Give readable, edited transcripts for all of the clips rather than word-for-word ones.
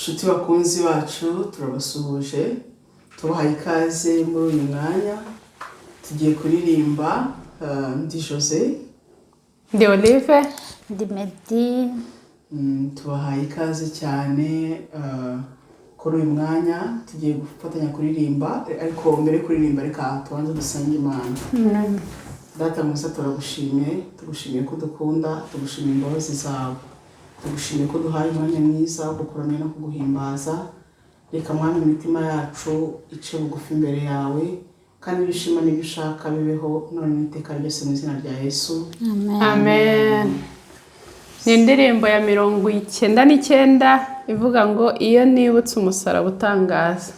Nshuti bakunzi bacu turabasuhuje tubahaye ikaze muri uyu mwanya tugiye kuririmba ndi Jose ndi Olive ndi Meddy. tubahaye ikaze cyane kuri uyu mwanya tugiye gufatanya kuririmba ariko mbere kuririmba reka tubanze dusenge Imana. Data mwiza tugushimiye ko dukunda, tugushimiye imbabazi zawe, tugushimiye ko duhaye umwanya mwiza wo kukuramya no kuguhimbaza. Reka mwami imitima yacu ice bugufi imbere yawe kandi bishima n'ibyo ushaka bibeho none n'iteka ryose mu izina rya Yesu. amen. Ni indirimbo ya 99 ivuga ngo iyo nibutse umusaraba utangaza.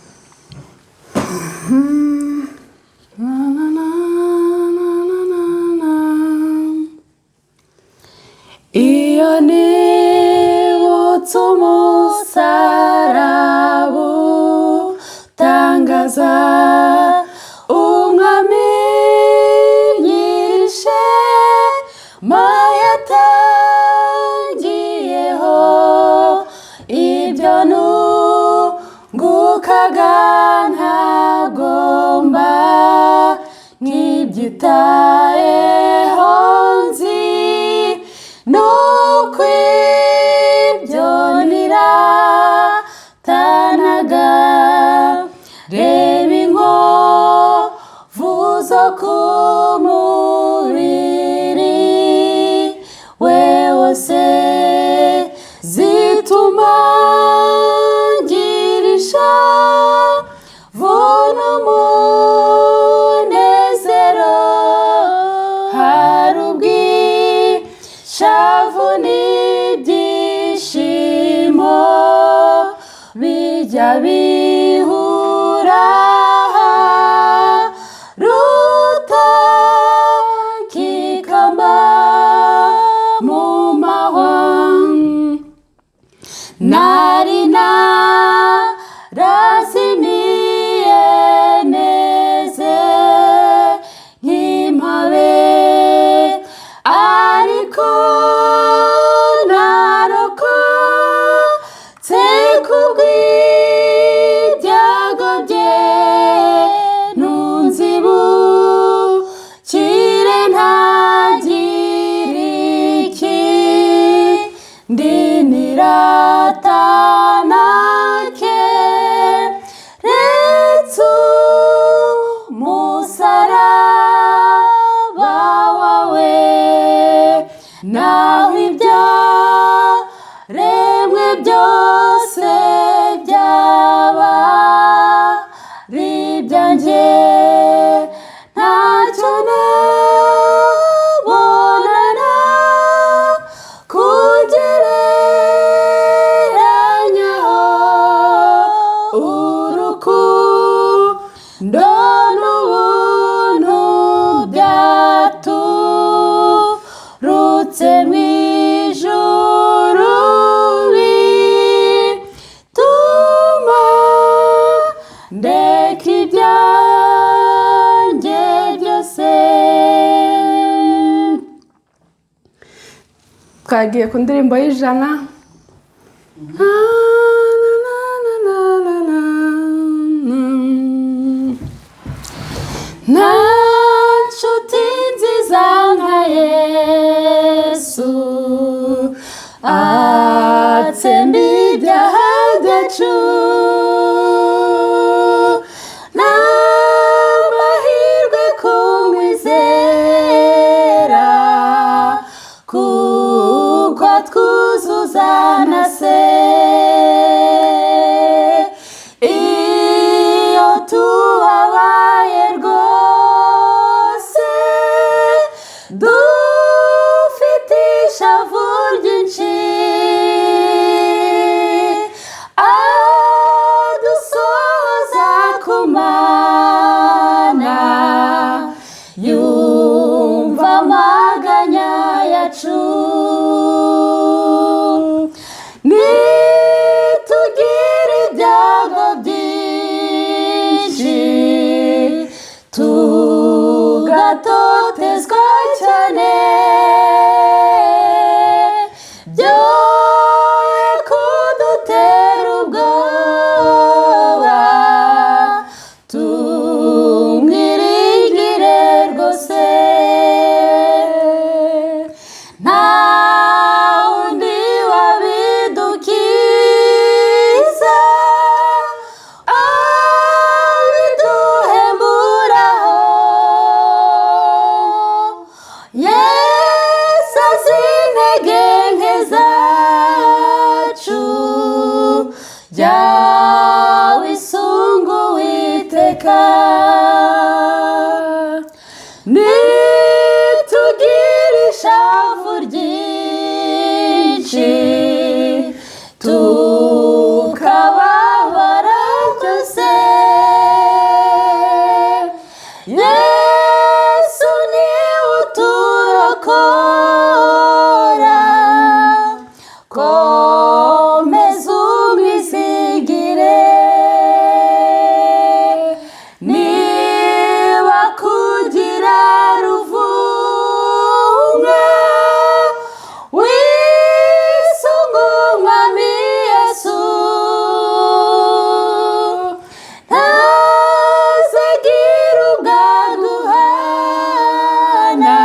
Iyo nibutse umusaraba utangaza umwami nyir'ishema yatangiyeho ibyo nungukaga ntagomba nkibyitayeho nzi nuko ibyo niratanaga reba inkovu zo ku mubiri we wose zituma ngirisha vuba umunezero hari ubwishavu n'ibyishimo bijya bihura rutakikama mu mahwa nari narazimiye neze nk'impabe ariko narokotse kubw'ibyago bye nunzibukire ntagire ikindi niratana keretse umusaraba wawe naho ibyaremwe byose byaba ari ibyanjye ntacyo nabonana kugereranyaho urukundo n'ubuntu byaturutse mu ijuru bituma ndeka ibyanjye byose. Twagiye ku ndirimbo y'ijana. Nta nshuti nziza nka Yesu atsemba ibyaha byacu, n'amahirwe kumwizera kuko twuzuza na se. Iyo tubabaye rwose dufite ishavu ryinshi adusoza ku Mana yumva amaganya yacu. Ni jya wisunga Uwiteka. Nitugira ishavu ryinshi tukababara byose, Yesu niwe uturokora. Komeza umwizigire, niba kugira ruvumwa wisunga Umwami Yesu, ntazagira ubwaguhana,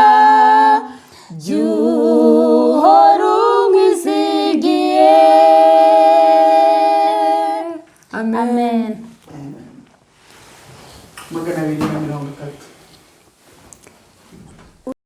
jya uhora umwizigiye. Amen. Magana abiri na mirongo itatu.